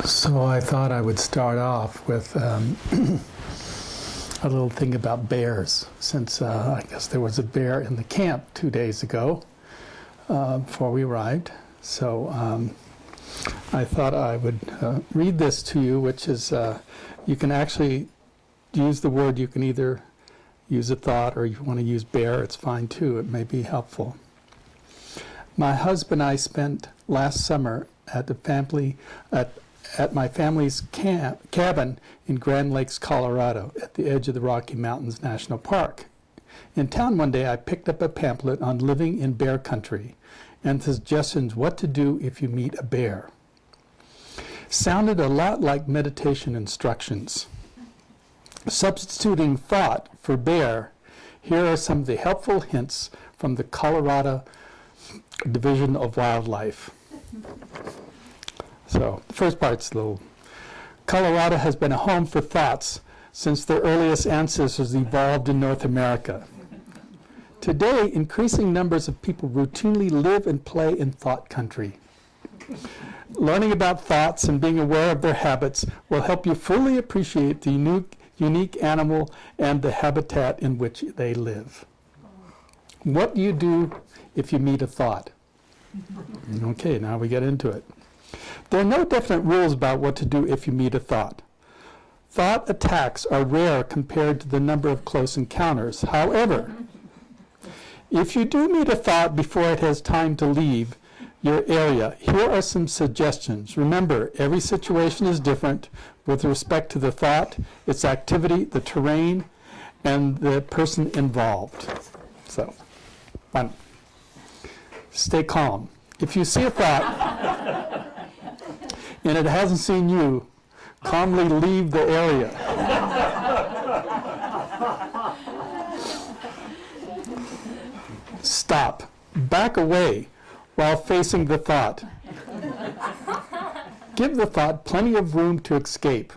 So I thought I would start off with a little thing about bears, since I guess there was a bear in the camp 2 days ago before we arrived. So I thought I would read this to you, which is, you can actually use the word, you can either use a thought or you want to use bear, it's fine too, it may be helpful. My husband and I spent last summer at my family's cabin in Grand Lakes, Colorado, at the edge of the Rocky Mountains National Park. In town one day, I picked up a pamphlet on living in bear country and suggestions what to do if you meet a bear. Sounded a lot like meditation instructions. Substituting thought for bear, here are some of the helpful hints from the Colorado Division of Wildlife. So the first part's a little. Colorado has been a home for thoughts since their earliest ancestors evolved in North America. Today, increasing numbers of people routinely live and play in thought country. Learning about thoughts and being aware of their habits will help you fully appreciate the unique animal and the habitat in which they live. What do you do if you meet a thought? Okay, now we get into it. There are no definite rules about what to do if you meet a thought. Thought attacks are rare compared to the number of close encounters. However, if you do meet a thought before it has time to leave your area, here are some suggestions. Remember, every situation is different with respect to the thought, its activity, the terrain, and the person involved. So, 1, stay calm. If you see a thought and it hasn't seen you, calmly leave the area. Stop. Back away while facing the thought. Give the thought plenty of room to escape.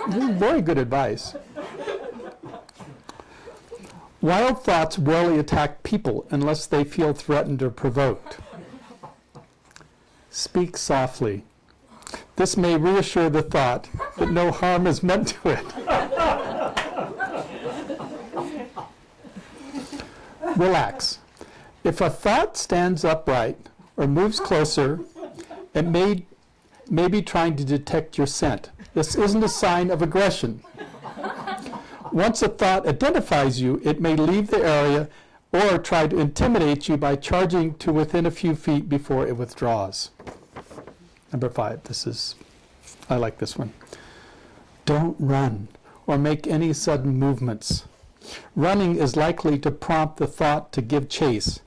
This is very good advice. Wild thoughts rarely attack people unless they feel threatened or provoked. Speak softly. This may reassure the thought that no harm is meant to it. Relax. If a thought stands upright or moves closer, it may be trying to detect your scent. This isn't a sign of aggression. Once a thought identifies you, it may leave the area or try to intimidate you by charging to within a few feet before it withdraws. Number 5, I like this one. Don't run or make any sudden movements. Running is likely to prompt the thought to give chase.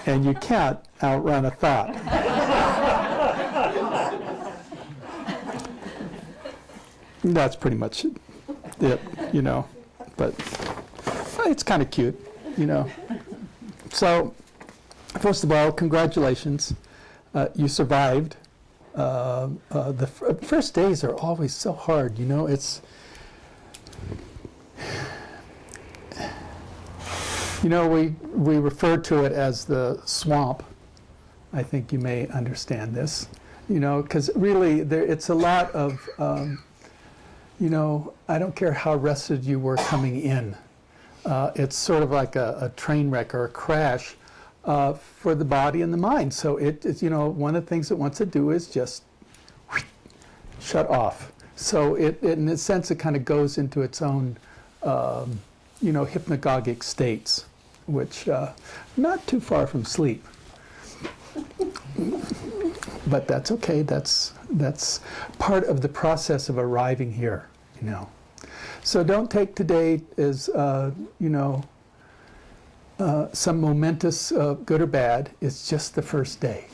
And you can't outrun a thought. That's pretty much it, but it's kind of cute, So, first of all, congratulations. You survived. The first days are always so hard, it's... we refer to it as the swamp. I think you may understand this, because really it's a lot of, I don't care how rested you were coming in. It's sort of like a train wreck or a crash for the body and the mind. So it's, one of the things it wants to do is just shut off. So in a sense, it kind of goes into its own, hypnagogic states, which not too far from sleep. But that's okay. That's part of the process of arriving here, So don't take today as, some momentous good or bad. It's just the first day,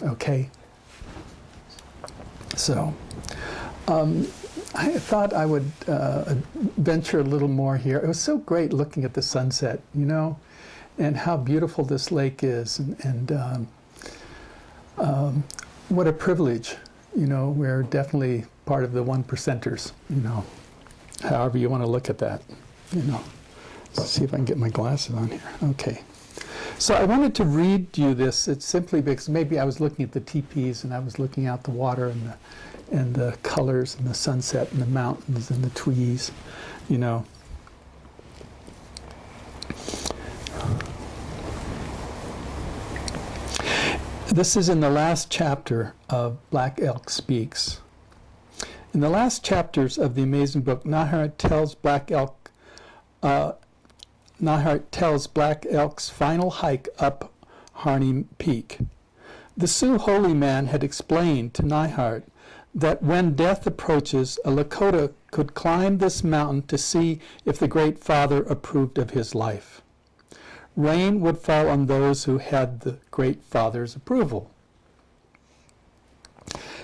okay? So I thought I would venture a little more here. It was so great looking at the sunset, and how beautiful this lake is, and what a privilege, we're definitely part of the 1%ers, however you want to look at that, Let's see if I can get my glasses on here. Okay. So I wanted to read you this. It's simply because maybe I was looking at the teepees and I was looking out the water and the colors and the sunset and the mountains and the trees, you know. This is in the last chapter of Black Elk Speaks. In the last chapters of the amazing book, Nahart tells Black Elk's final hike up Harney Peak. The Sioux holy man had explained to Nahart that when death approaches, a Lakota could climb this mountain to see if the Great Father approved of his life. Rain would fall on those who had the Great Father's approval.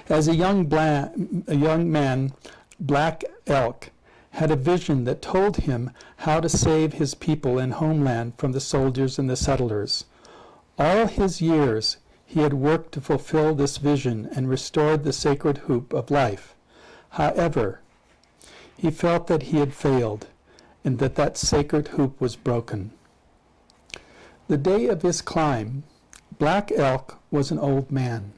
As a young man, Black Elk had a vision that told him how to save his people and homeland from the soldiers and the settlers. All his years, he had worked to fulfill this vision and restored the sacred hoop of life. However, he felt that he had failed and that sacred hoop was broken. The day of his climb, Black Elk was an old man.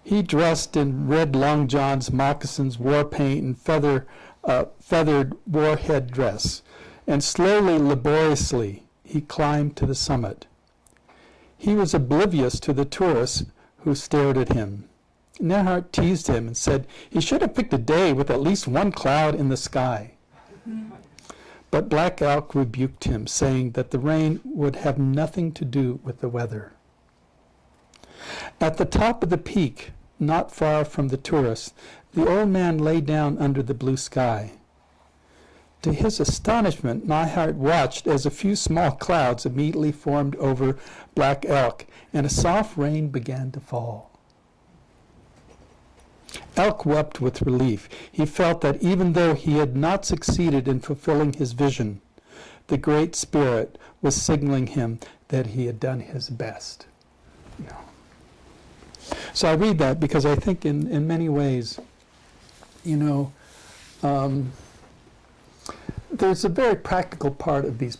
He dressed in red long johns, moccasins, war paint, and feathered war headdress, and slowly, laboriously, he climbed to the summit. He was oblivious to the tourists who stared at him. Nahart teased him and said he should have picked a day with at least one cloud in the sky. But Black Elk rebuked him, saying that the rain would have nothing to do with the weather. At the top of the peak, not far from the tourists, the old man lay down under the blue sky. To his astonishment, Nahart watched as a few small clouds immediately formed over Black Elk, and a soft rain began to fall. Elk wept with relief. He felt that even though he had not succeeded in fulfilling his vision, the Great Spirit was signaling him that he had done his best. You know. So I read that because I think in many ways, you know, there's a very practical part of these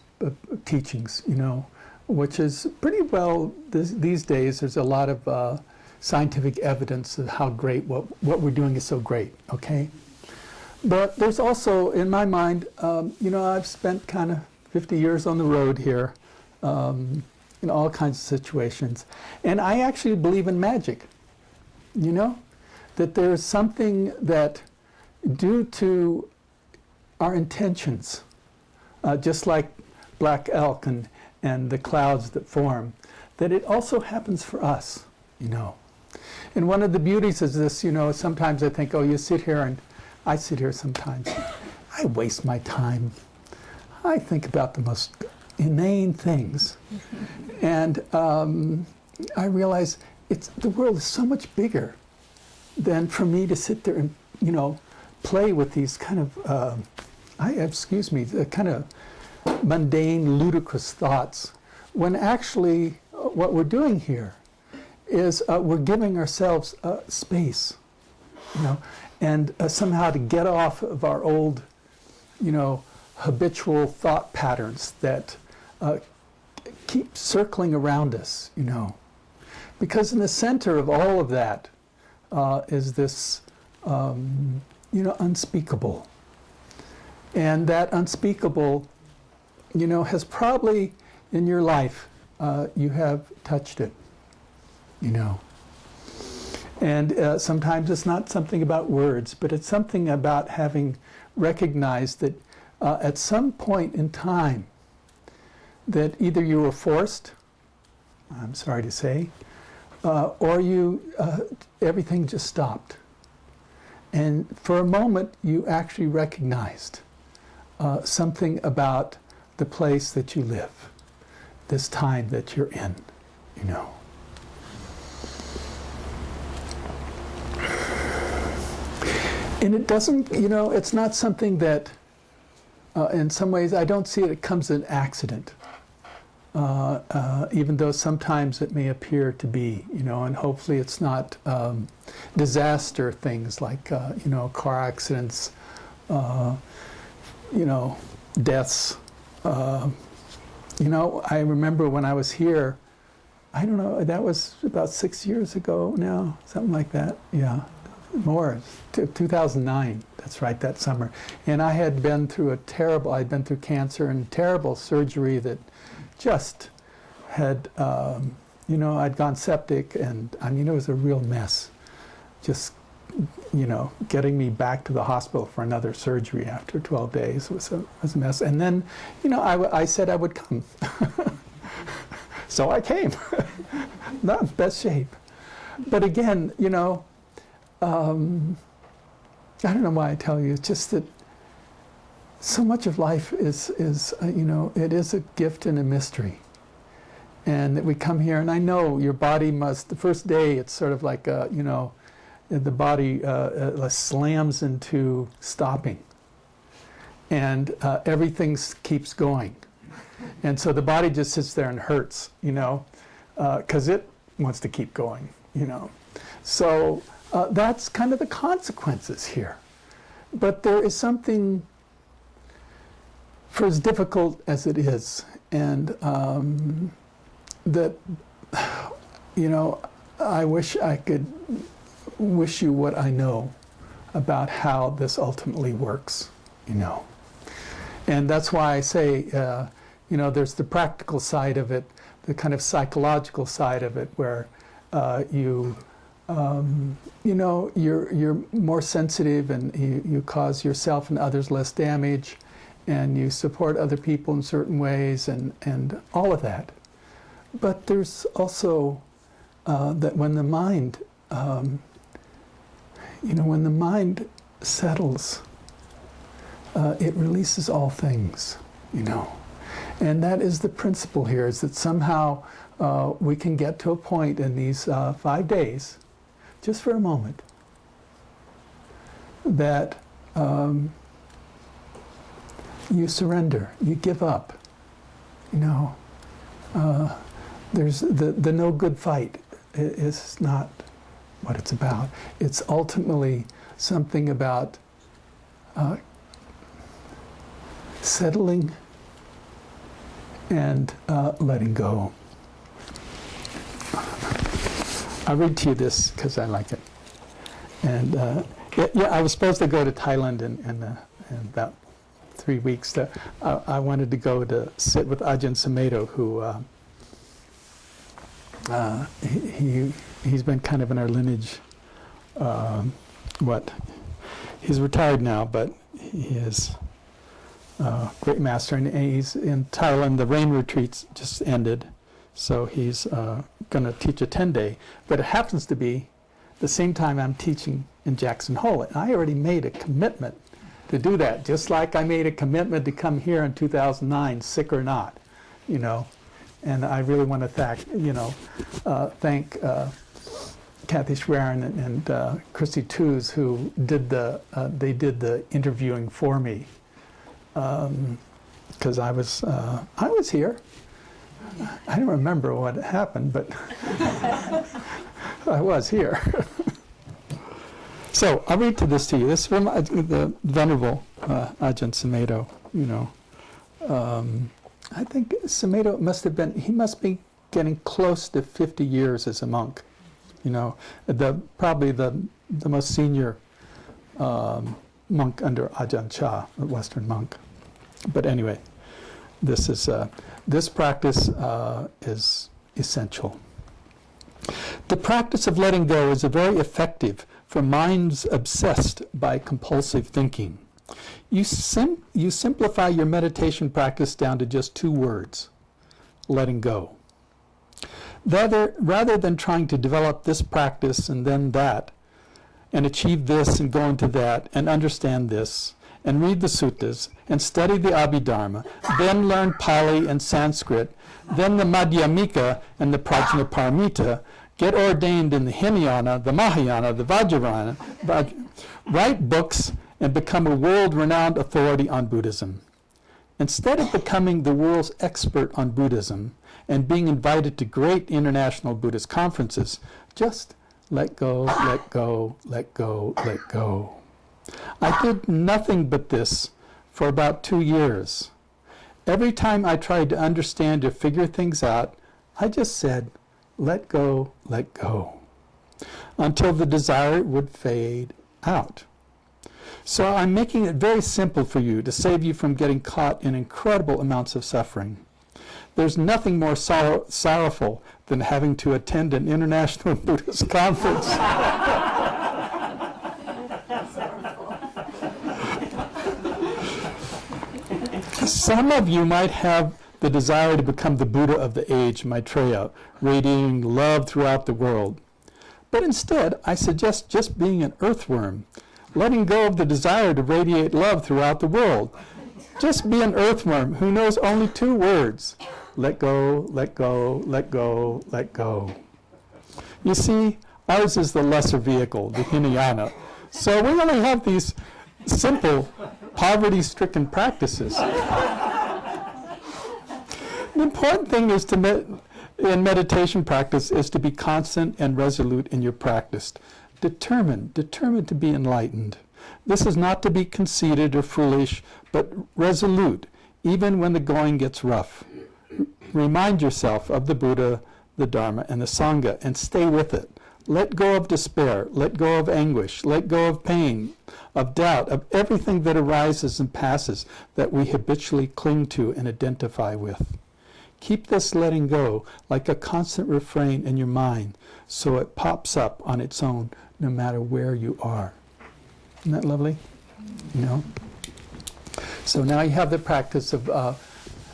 teachings, you know, which is pretty well, these days, there's a lot of scientific evidence of how great, what we're doing is so great, okay? But there's also, in my mind, you know, I've spent kind of 50 years on the road here in all kinds of situations. And I actually believe in magic, you know? That there's something that, due to our intentions, just like Black Elk and the clouds that form, that it also happens for us, you know. And one of the beauties is this, you know, sometimes I think, oh, you sit here, and I sit here sometimes. I waste my time. I think about the most inane things. And I realize the world is so much bigger than for me to sit there and, you know, play with these kind of, kind of mundane, ludicrous thoughts, when actually what we're doing here is we're giving ourselves space, you know, and somehow to get off of our old, you know, habitual thought patterns that keep circling around us, you know. Because in the center of all of that is this, you know, unspeakable. And that unspeakable, you know, has probably in your life, you have touched it, you know. And sometimes it's not something about words, but it's something about having recognized that at some point in time that either you were forced, I'm sorry to say, or everything just stopped. And for a moment, you actually recognized something about the place that you live, this time that you're in, you know. And it doesn't, you know, it's not something that, in some ways, I don't see it comes as an accident, even though sometimes it may appear to be, you know, and hopefully it's not disaster things like, you know, car accidents, you know, deaths, You know, I remember when I was here, I don't know, that was about 6 years ago now, something like that. Yeah, more, 2009, that's right, that summer. And I had been through I'd been through cancer and terrible surgery that just had, you know, I'd gone septic, and I mean, it was a real mess. Just, you know, getting me back to the hospital for another surgery after 12 days was a mess. And then, you know, I said I would come. So I came. Not in best shape. But again, you know, I don't know why I tell you, it's just that so much of life is you know, it is a gift and a mystery. And that we come here, and I know your body must, the first day, it's sort of like, you know, the body slams into stopping. And everything keeps going. And so the body just sits there and hurts, you know, because it wants to keep going, you know. So that's kind of the consequences here. But there is something, for as difficult as it is, and that, you know, I wish I could wish you what I know about how this ultimately works, you know. And that's why I say, you know, there's the practical side of it, the kind of psychological side of it, where you know, you're more sensitive, and you cause yourself and others less damage, and you support other people in certain ways, and all of that. But there's also that when the mind, you know, when the mind settles, it releases all things, you know. And that is the principle here, is that somehow we can get to a point in these 5 days, just for a moment, that you surrender, you give up, you know. There's the no good fight is not what it's about. It's ultimately something about settling and letting go. I'll read to you this because I like it. And yeah, I was supposed to go to Thailand in about 3 weeks. I wanted to go to sit with Ajahn Sumedho, who he's been kind of in our lineage. He's retired now, but he is a great master, and he's in Thailand. The rain retreats just ended, so he's going to teach a 10-day. But it happens to be the same time I'm teaching in Jackson Hole, and I already made a commitment to do that, just like I made a commitment to come here in 2009, sick or not, you know. And I really want to thank Kathy Schwerin and Christy Tews, who did they did the interviewing for me, because I was here. I don't remember what happened, but I was here. So I'll read this to you. This is from the Venerable Ajahn Sumedho. You know, I think Sumedho he must be getting close to 50 years as a monk. You know, probably the most senior monk under Ajahn Chah, a Western monk. But anyway, this practice is essential. The practice of letting go is very effective for minds obsessed by compulsive thinking. You simplify your meditation practice down to just 2 words: letting go. Rather than trying to develop this practice and then that, and achieve this and go into that, and understand this, and read the suttas, and study the Abhidharma, then learn Pali and Sanskrit, then the Madhyamika and the Prajnaparamita, get ordained in the Hinayana, the Mahayana, the Vajrayana, write books, and become a world-renowned authority on Buddhism. Instead of becoming the world's expert on Buddhism and being invited to great international Buddhist conferences, just let go, let go, let go, let go. I did nothing but this for about 2 years. Every time I tried to understand or figure things out, I just said, let go, until the desire would fade out. So I'm making it very simple for you to save you from getting caught in incredible amounts of suffering. There's nothing more sorrowful than having to attend an international Buddhist conference. Some of you might have the desire to become the Buddha of the age, Maitreya, radiating love throughout the world. But instead, I suggest just being an earthworm, letting go of the desire to radiate love throughout the world. Just be an earthworm who knows only 2 words. Let go, let go, let go, let go. You see, ours is the lesser vehicle, the Hinayana. So we only have these simple, poverty-stricken practices. The important thing is in meditation practice is to be constant and resolute in your practice. Determined to be enlightened. This is not to be conceited or foolish, but resolute, even when the going gets rough. Remind yourself of the Buddha, the Dharma, and the Sangha, and stay with it. Let go of despair, let go of anguish, let go of pain, of doubt, of everything that arises and passes that we habitually cling to and identify with. Keep this letting go like a constant refrain in your mind, so it pops up on its own no matter where you are. Isn't that lovely? You know? So now you have the practice of,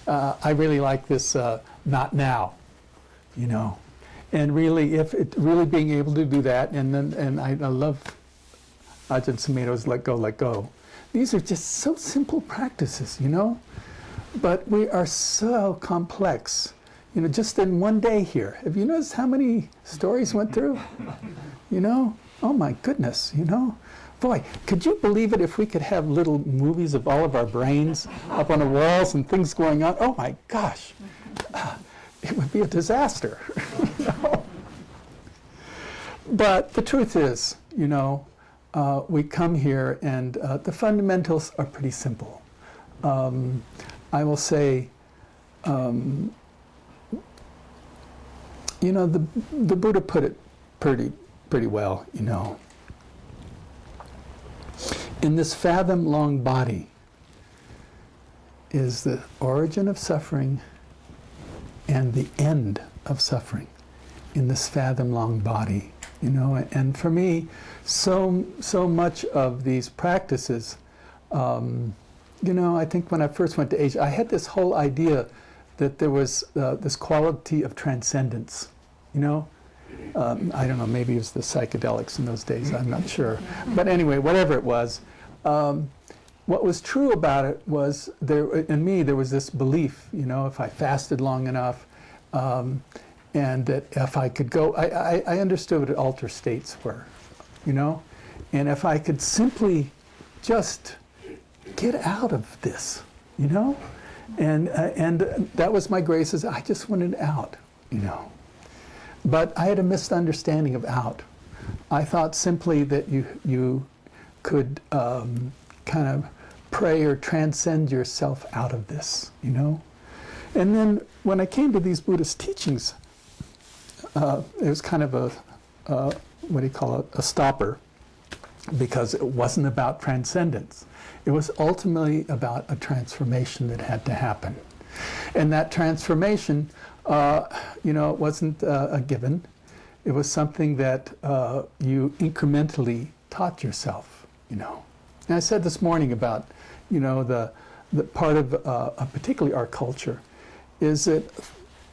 I really like this, not now, you know. And really, really being able to do that, and I love Ajahn Sumedho's let go. These are just so simple practices, you know. But we are so complex. You know, just in one day here, have you noticed how many stories went through? You know? Oh my goodness, you know? Boy, could you believe it if we could have little movies of all of our brains up on the walls and things going on? Oh my gosh, it would be a disaster. You know? But the truth is, you know, we come here and the fundamentals are pretty simple. I will say, you know, the Buddha put it pretty well, you know. In this fathom-long body is the origin of suffering and the end of suffering. In this fathom-long body, you know. And for me, so much of these practices, you know, I think when I first went to Asia, I had this whole idea that there was this quality of transcendence, you know. I don't know, maybe it was the psychedelics in those days, I'm not sure. But anyway, whatever it was, what was true about it was, in me, there was this belief, you know, if I fasted long enough, and that if I could go, I understood what alter states were, you know. And if I could simply just get out of this, you know, and that was my grace, is I just wanted out, you know. But I had a misunderstanding of out. I thought simply that you could kind of pray or transcend yourself out of this, you know. And then when I came to these Buddhist teachings, it was kind of a what do you call it, a stopper, because it wasn't about transcendence. It was ultimately about a transformation that had to happen. And that transformation, you know, it wasn't a given. It was something that you incrementally taught yourself, you know. And I said this morning about, you know, the part of particularly our culture is that,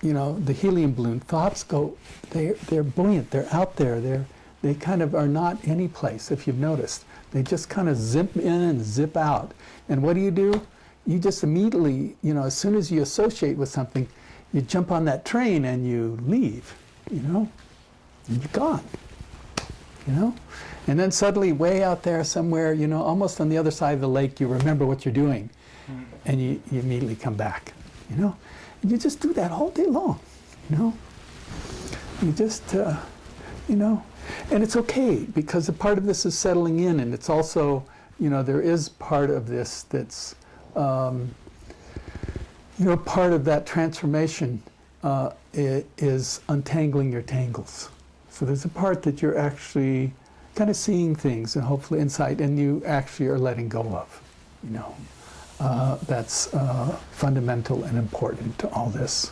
you know, the helium balloon, thoughts go, they're buoyant, they're out there, they kind of are not any place, if you've noticed. They just kind of zip in and zip out. And what do? You just immediately, you know, as soon as you associate with something, you jump on that train and you leave, you know, and you're gone, you know. And then suddenly way out there somewhere, you know, almost on the other side of the lake, you remember what you're doing, and you immediately come back, you know. And you just do that all day long, you know. You just, you know, and it's okay, because a part of this is settling in, and it's also, you know, there is part of this that's, part of that transformation is untangling your tangles. So there's a part that you're actually kind of seeing things and hopefully insight, and you actually are letting go of. That's fundamental and important to all this.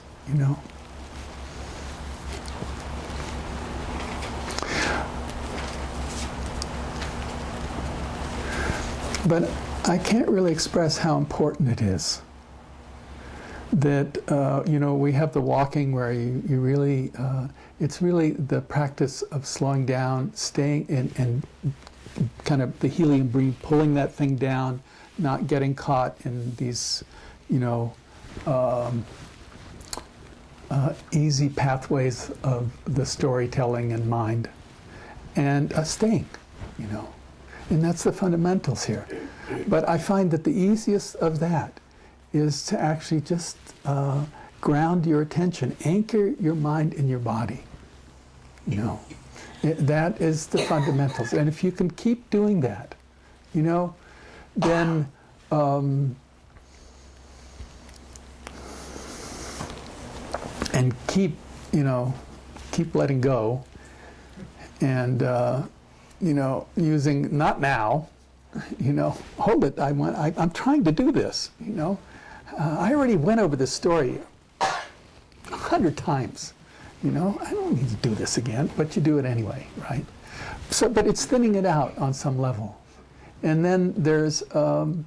But I can't really express how important it is that, we have the walking where you really, it's really the practice of slowing down, staying in, and kind of the helium breathe, pulling that thing down, not getting caught in these, easy pathways of the storytelling and mind, and staying, And that's the fundamentals here. But I find that the easiest of that is to actually just ground your attention, anchor your mind in your body. That is the fundamentals. And if you can keep doing that, then and keep letting go, and using not now, hold it. I'm trying to do this. I already went over this story 100 times. I don't need to do this again, but you do it anyway, right? So, but it's thinning it out on some level, and then there's the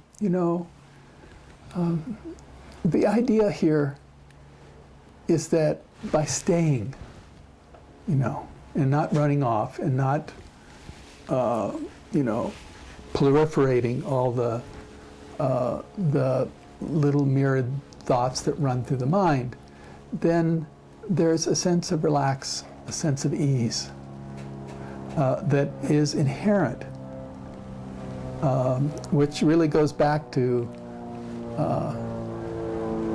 idea here is that by staying, and not running off, and not proliferating all the little myriad thoughts that run through the mind, then there's a sense of relax, a sense of ease that is inherent, which really goes back to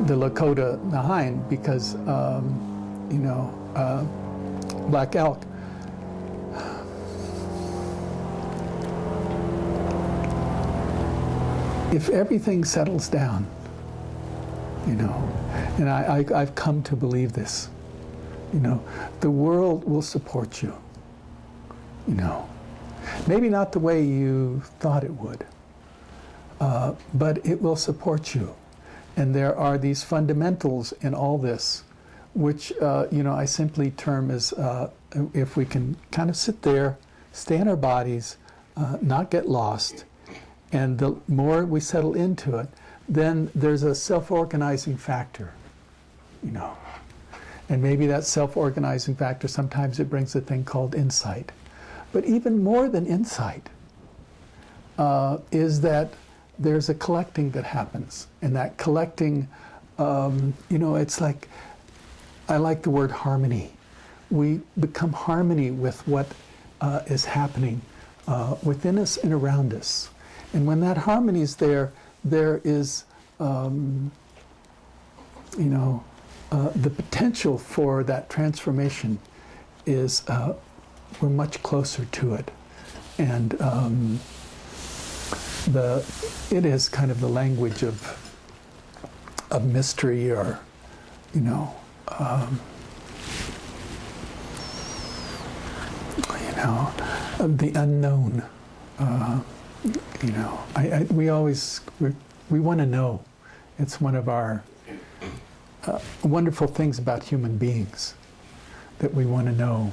the Lakota Nahain, because black elk. If everything settles down, and I've come to believe this, the world will support you, Maybe not the way you thought it would, but it will support you. And there are these fundamentals in all this, which, I simply term as, if we can kind of sit there, stay in our bodies, not get lost, and the more we settle into it, then there's a self-organizing factor, And maybe that self-organizing factor, sometimes it brings a thing called insight. But even more than insight is that there's a collecting that happens. And that collecting, it's like, I like the word harmony. We become harmony with what is happening within us and around us. And when that harmony is there, there is, the potential for that transformation is, we're much closer to it. And it is kind of the language of mystery, or, the unknown. We want to know. It's one of our wonderful things about human beings, that we want to know.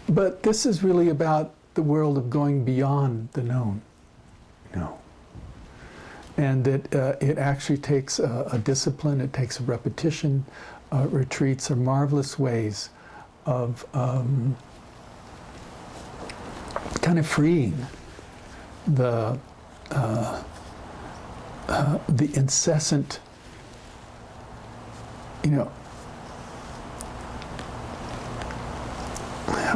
But this is really about the world of going beyond the known, And that it actually takes a discipline, it takes a repetition. Retreats are marvelous ways of kind of freeing the incessant,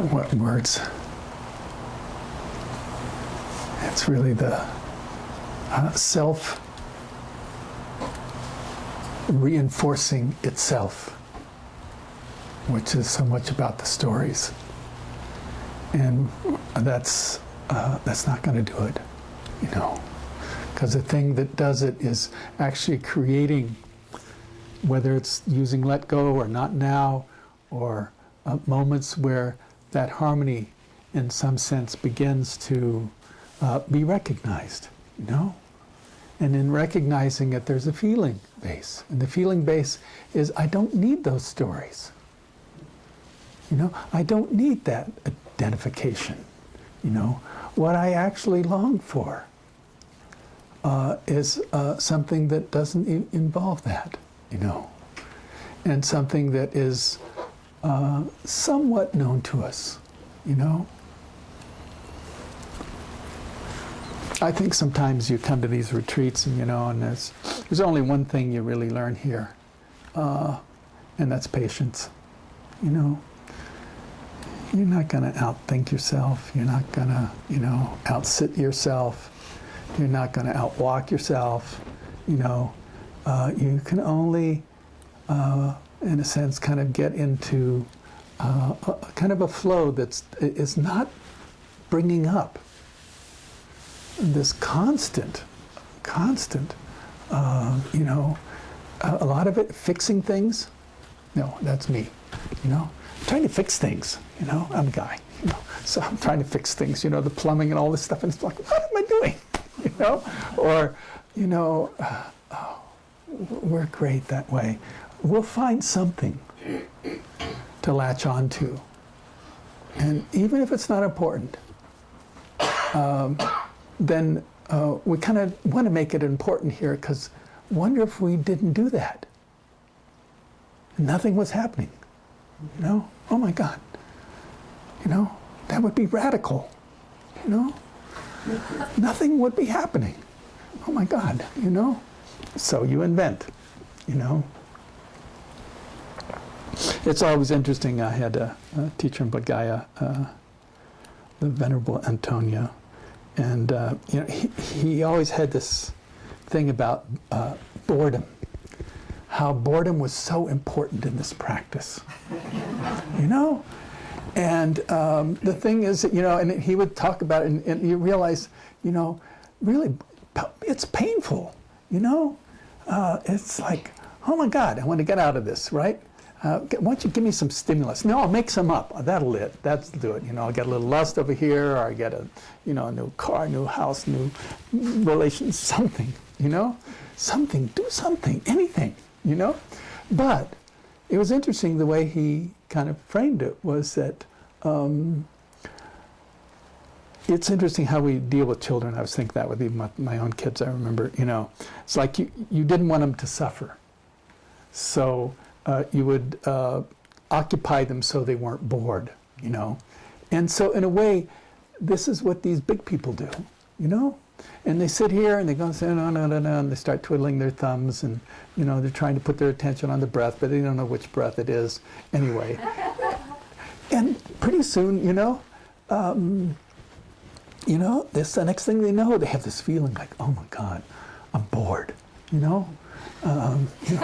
what words? It's really the self-reinforcing itself, which is so much about the stories. And that's not going to do it, because the thing that does it is actually creating whether it's using let go or not now, or moments where that harmony in some sense begins to be recognized, you know? And in recognizing it, there's a feeling base. And the feeling base is, I don't need those stories. You know, I don't need that identification. You know, what I actually long for is something that doesn't involve that, you know, and something that is somewhat known to us, you know. I think sometimes you come to these retreats and, you know, and there's only one thing you really learn here, and that's patience, you know. You're not going to outthink yourself. You're not going to, you know, outsit yourself. You're not going to outwalk yourself. You know, you can only, in a sense, kind of get into kind of a flow that is not bringing up this constant, you know, a lot of it fixing things. No, that's me, you know. I'm trying to fix things, you know. I'm a guy, you know. So I'm trying to fix things, you know, the plumbing and all this stuff. And it's like, what am I doing? You know? Or, you know, we're great that way. We'll find something to latch onto. And even if it's not important, then we kind of want to make it important here, because wonder if we didn't do that. Nothing was happening. You know? Oh my God. You know? That would be radical. You know? Nothing would be happening. Oh my God. You know? So you invent. You know? It's always interesting. I had a teacher in Bodhgaya, the Venerable Antonio, and you know, he always had this thing about boredom. How boredom was so important in this practice, you know? And the thing is that, you know, and he would talk about it, and you realize, you know, really, it's painful, you know? It's like, oh my God, I want to get out of this, right? Why don't you give me some stimulus? No, I'll make some up. That'll do it. You know, I'll get a little lust over here, or I get a, you know, a new car, new house, new relations, something, you know? Something, do something, anything. You know? But it was interesting the way he kind of framed it was that it's interesting how we deal with children. I was thinking that with even my own kids. I remember, you know, it's like you didn't want them to suffer. So you would occupy them so they weren't bored, you know? And so in a way, this is what these big people do, you know? And they sit here and they go and say, no, no, no, no, and they start twiddling their thumbs, and, you know, they're trying to put their attention on the breath, but they don't know which breath it is anyway. And pretty soon, you know, this, the next thing they know, they have this feeling like, oh my God, I'm bored, you know? You know?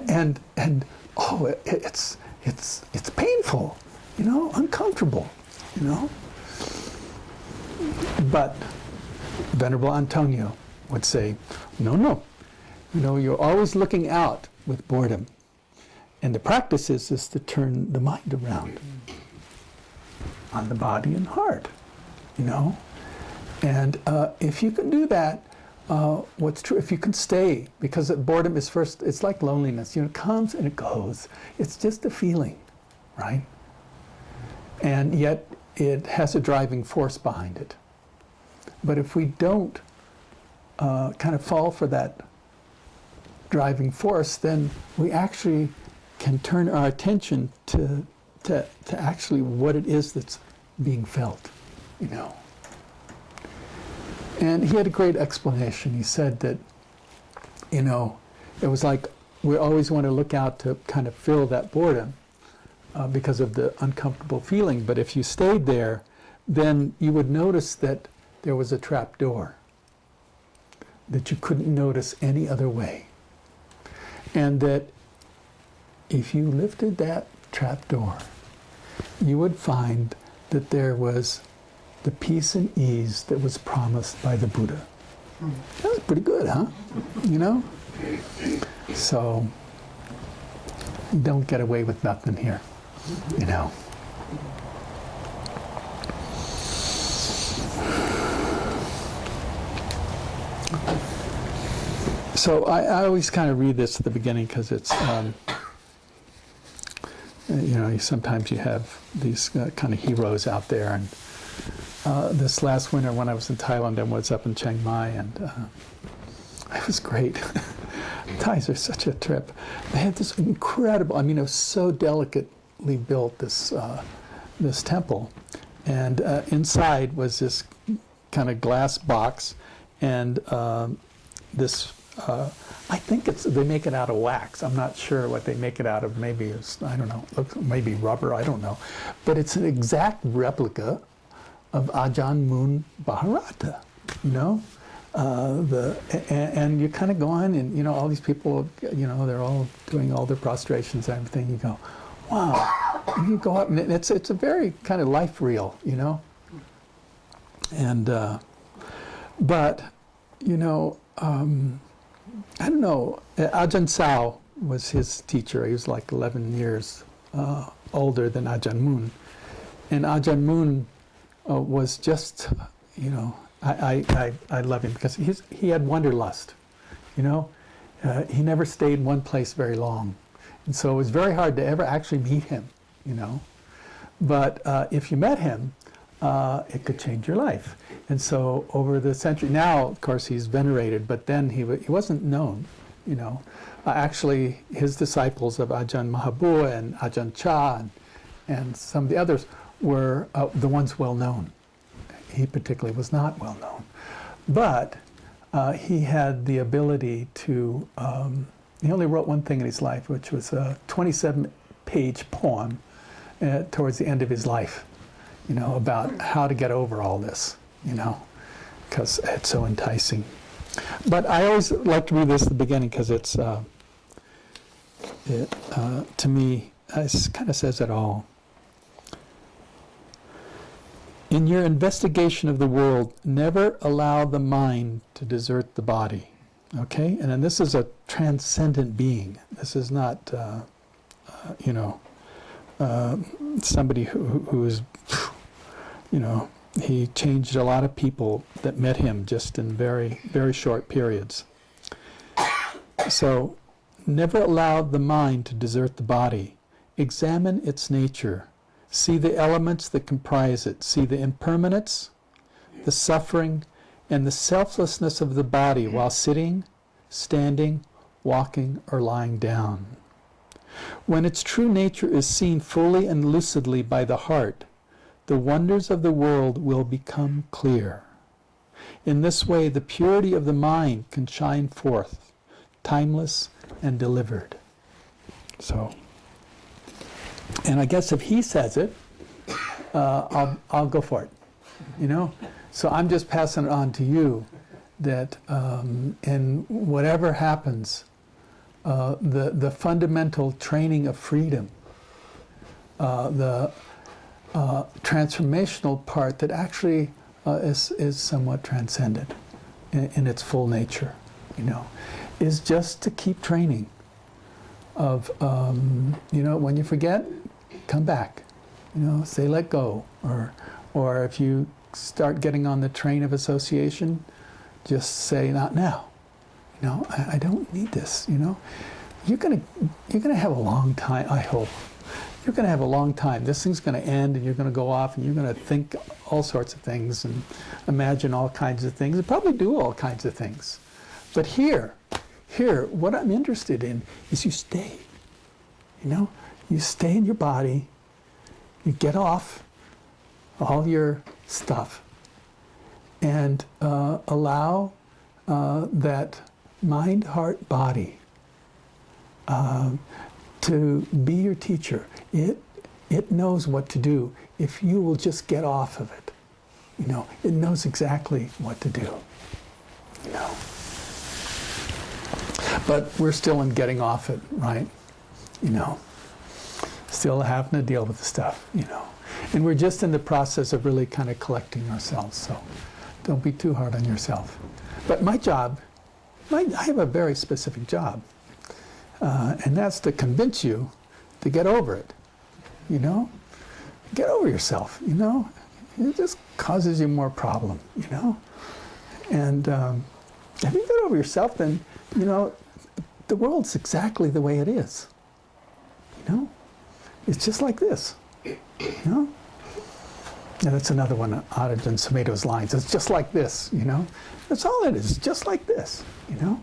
and oh, it's painful, you know, uncomfortable, you know? But Venerable Antonio would say, no, no. You know, you're always looking out with boredom. And the practice is to turn the mind around on the body and heart, you know. And if you can do that, what's true, if you can stay, because boredom is first, it's like loneliness. You know, it comes and it goes. It's just a feeling, right? And yet it has a driving force behind it. But if we don't kind of fall for that driving force, then we actually can turn our attention to actually what it is that's being felt, you know. And he had a great explanation. He said that, you know, it was like we always want to look out to kind of fill that boredom because of the uncomfortable feeling. But if you stayed there, then you would notice that there was a trap door that you couldn't notice any other way. And that if you lifted that trap door, you would find that there was the peace and ease that was promised by the Buddha. That was pretty good, huh? You know? So don't get away with nothing here, you know. So I always kind of read this at the beginning because it's, you know, sometimes you have these kind of heroes out there. And this last winter when I was in Thailand, I was up in Chiang Mai, and it was great. Thais are such a trip. They had this incredible, I mean, it was so delicately built, this temple. And inside was this kind of glass box, and this, I think they make it out of wax. I'm not sure what they make it out of. Maybe it's, I don't know, maybe rubber, I don't know. But it's an exact replica of Ajahn Mun Bharata, you know? And you kind of go on, and, you know, all these people, you know, they're all doing all their prostrations and everything. You go, wow. And you go up, and it's a very kind of life real, you know? And, but, you know, I don't know, Ajahn Sao was his teacher. He was like 11 years older than Ajahn Mun. And Ajahn Mun was just, you know, I love him because he had wanderlust, you know. He never stayed in one place very long. And so it was very hard to ever actually meet him, you know. But if you met him, it could change your life. And so over the century, now, of course, he's venerated, but then he wasn't known, you know. Actually, his disciples of Ajahn Mahabua and Ajahn Chah and some of the others were the ones well known. He particularly was not well known. But he had the ability to, he only wrote one thing in his life, which was a 27-page poem towards the end of his life, you know, about how to get over all this, you know, because it's so enticing. But I always like to read this at the beginning because it's, to me, it kind of says it all. In your investigation of the world, never allow the mind to desert the body. Okay? And then this is a transcendent being. This is not, you know, somebody who is, you know, he changed a lot of people that met him just in very, very short periods. So, never allow the mind to desert the body. Examine its nature. See the elements that comprise it. See the impermanence, the suffering, and the selflessness of the body while sitting, standing, walking, or lying down. When its true nature is seen fully and lucidly by the heart, the wonders of the world will become clear. In this way, the purity of the mind can shine forth, timeless and delivered. So, and I guess if he says it, I'll go for it, you know? So I'm just passing it on to you that in whatever happens, the fundamental training of freedom, the transformational part that actually is somewhat transcendent in its full nature, you know, is just to keep training of, you know, when you forget, come back, you know, say let go, or if you start getting on the train of association, just say not now, you know, I don't need this, you know. You're gonna have a long time, I hope. You're going to have a long time. This thing's going to end, and you're going to go off, and you're going to think all sorts of things and imagine all kinds of things and probably do all kinds of things. But here, what I'm interested in is you stay. You know, you stay in your body. You get off all your stuff and allow that mind, heart, body to be your teacher. It knows what to do if you will just get off of it. You know, it knows exactly what to do. You know. But we're still in getting off it, right? You know. Still having to deal with the stuff, you know. And we're just in the process of really kind of collecting ourselves, so don't be too hard on yourself. But my job I have a very specific job, and that's to convince you to get over it, you know? Get over yourself, you know? It just causes you more problem, you know? And if you get over yourself, then, you know, the world's exactly the way it is, you know? It's just like this, you know? And that's another one of Audubon Samato's lines. It's just like this, you know? That's all it is, just like this, you know?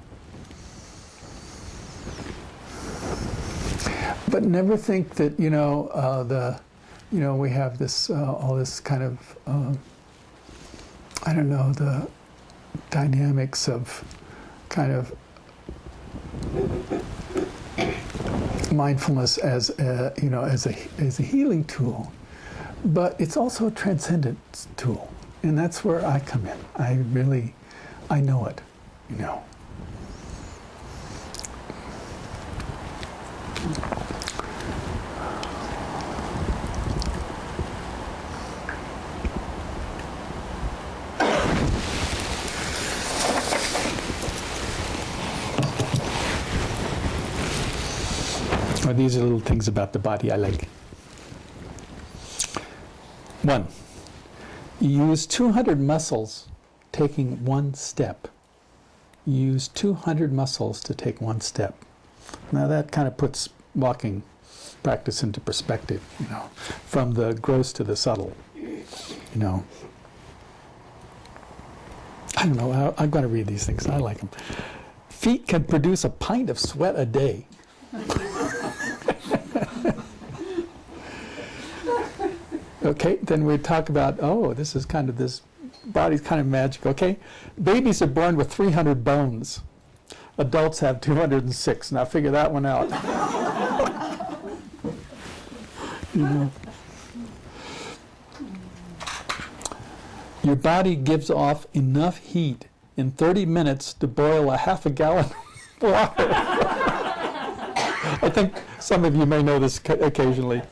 But never think that, you know, we have this, all this kind of, I don't know, the dynamics of kind of mindfulness as a, you know, as a healing tool, but it's also a transcendence tool, and that's where I come in. I know it, you know. Well, these are little things about the body I like. 1, you use 200 muscles taking one step. You use 200 muscles to take one step. Now that kind of puts walking practice into perspective, you know, from the gross to the subtle, you know. I don't know, I've got to read these things, I like them. Feet can produce a pint of sweat a day. Okay, then we talk about, oh, this is kind of, this body's kind of magic, okay? Babies are born with 300 bones. Adults have 206. Now figure that one out. You know. Your body gives off enough heat in 30 minutes to boil a half a gallon of water. I think some of you may know this occasionally,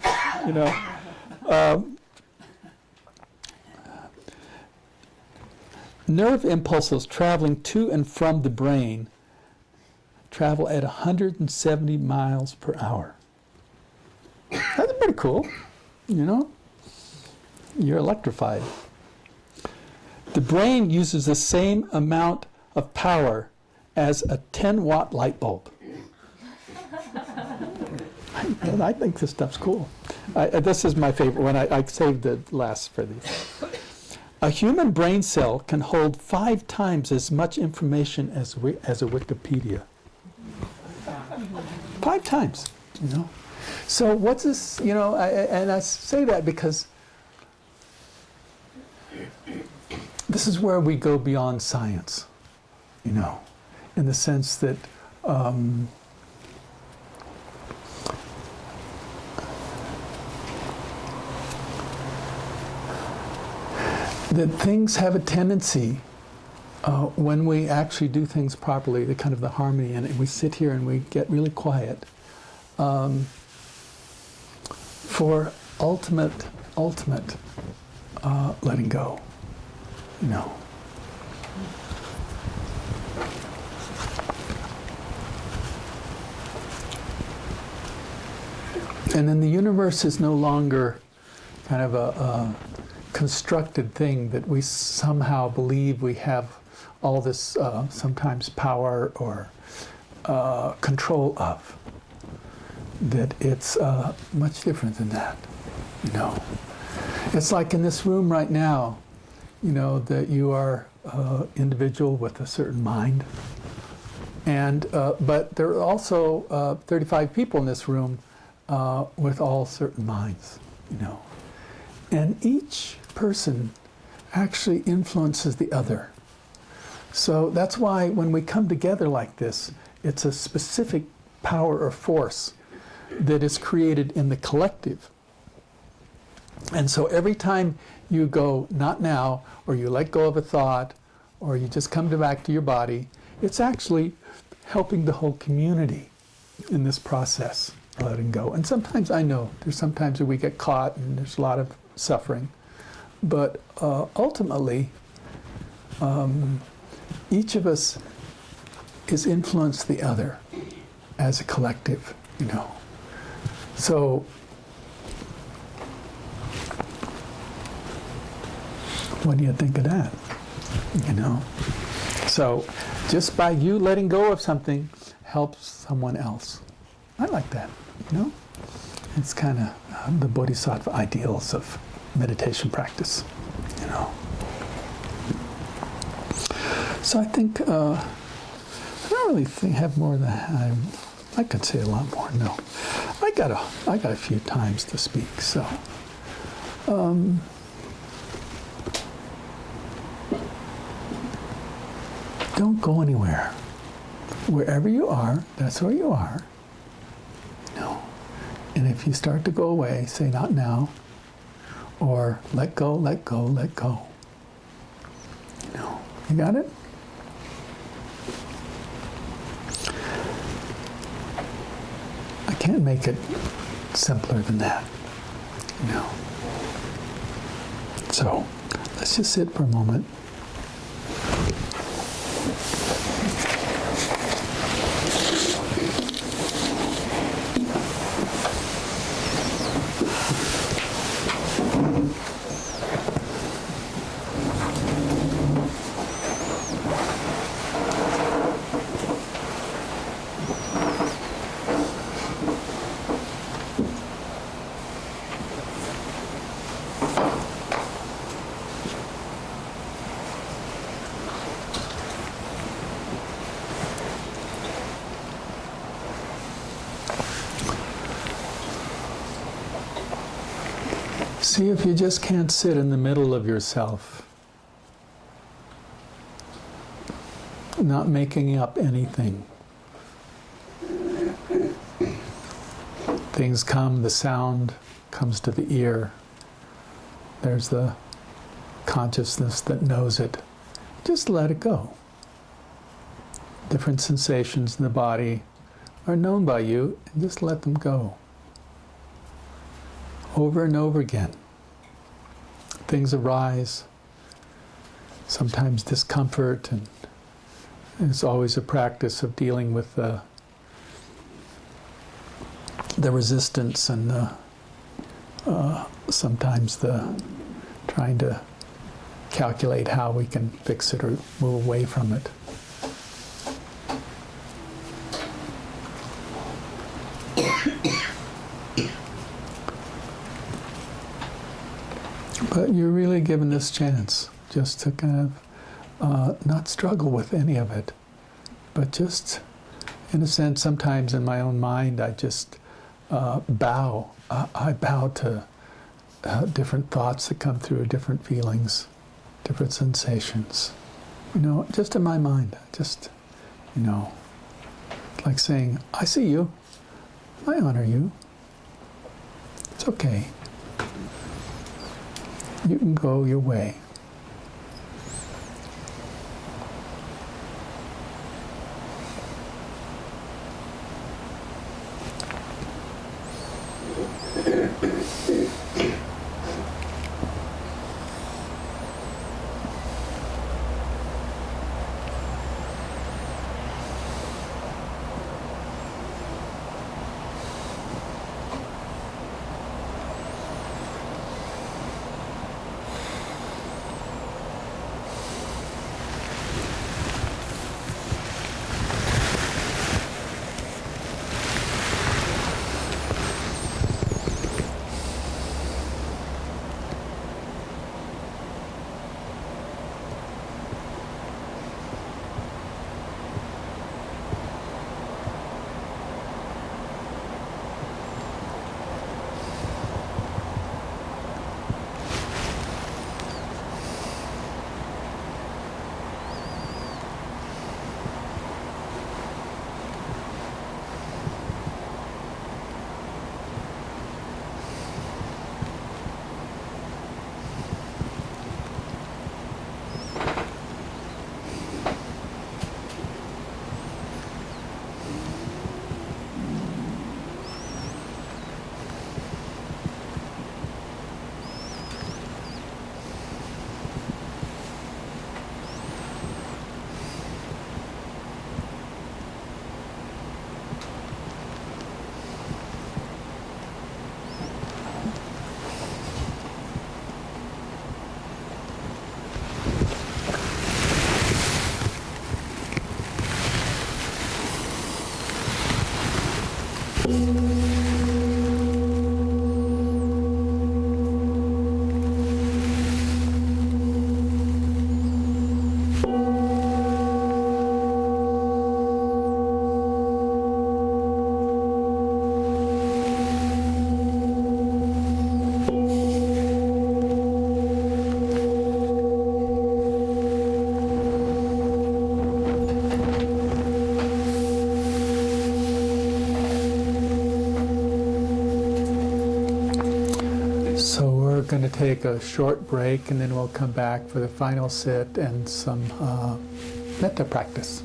you know. Nerve impulses traveling to and from the brain travel at 170 miles per hour. That's pretty cool, you know? You're electrified. The brain uses the same amount of power as a 10-watt light bulb. I think this stuff's cool. This is my favorite one. I saved the last for these. A human brain cell can hold 5 times as much information as a Wikipedia. 5 times, you know. So what's this, you know, and I say that because this is where we go beyond science, you know, in the sense that that things have a tendency, when we actually do things properly, the kind of the harmony, and we sit here and we get really quiet, for ultimate letting go, you know. And then the universe is no longer kind of a constructed thing that we somehow believe we have all this sometimes power or control of. That it's much different than that, you know. It's like in this room right now, you know, that you are an individual with a certain mind, and but there are also 35 people in this room with all certain minds, you know. And each person actually influences the other. So that's why when we come together like this, it's a specific power or force that is created in the collective. And so every time you go, not now, or you let go of a thought, or you just come back to your body, it's actually helping the whole community in this process, letting go. And sometimes I know, there's sometimes that we get caught and there's a lot of suffering. But ultimately, each of us is influence the other as a collective, you know. So what do you think of that? You know? So just by you letting go of something helps someone else. I like that, you know? It's kind of the bodhisattva ideals of meditation practice, you know? So I think, I don't really have more than I could say a lot more, no. I got a few times to speak, so. Don't go anywhere. Wherever you are, that's where you are. No. And if you start to go away, say not now, or let go, let go, let go. You know, you got it? I can't make it simpler than that. You know. So, let's just sit for a moment. See if you just can't sit in the middle of yourself, not making up anything. Things come, the sound comes to the ear. There's the consciousness that knows it. Just let it go. Different sensations in the body are known by you, and just let them go. Over and over again. Things arise, sometimes discomfort, and it's always a practice of dealing with the resistance and sometimes the trying to calculate how we can fix it or move away from it. But you're really given this chance just to kind of not struggle with any of it, but just, in a sense, sometimes in my own mind, I just bow. I bow to different thoughts that come through, different feelings, different sensations. You know, just in my mind, just, you know, like saying, I see you, I honor you, it's okay. You can go your way. So we're going to take a short break, and then we'll come back for the final sit and some metta practice.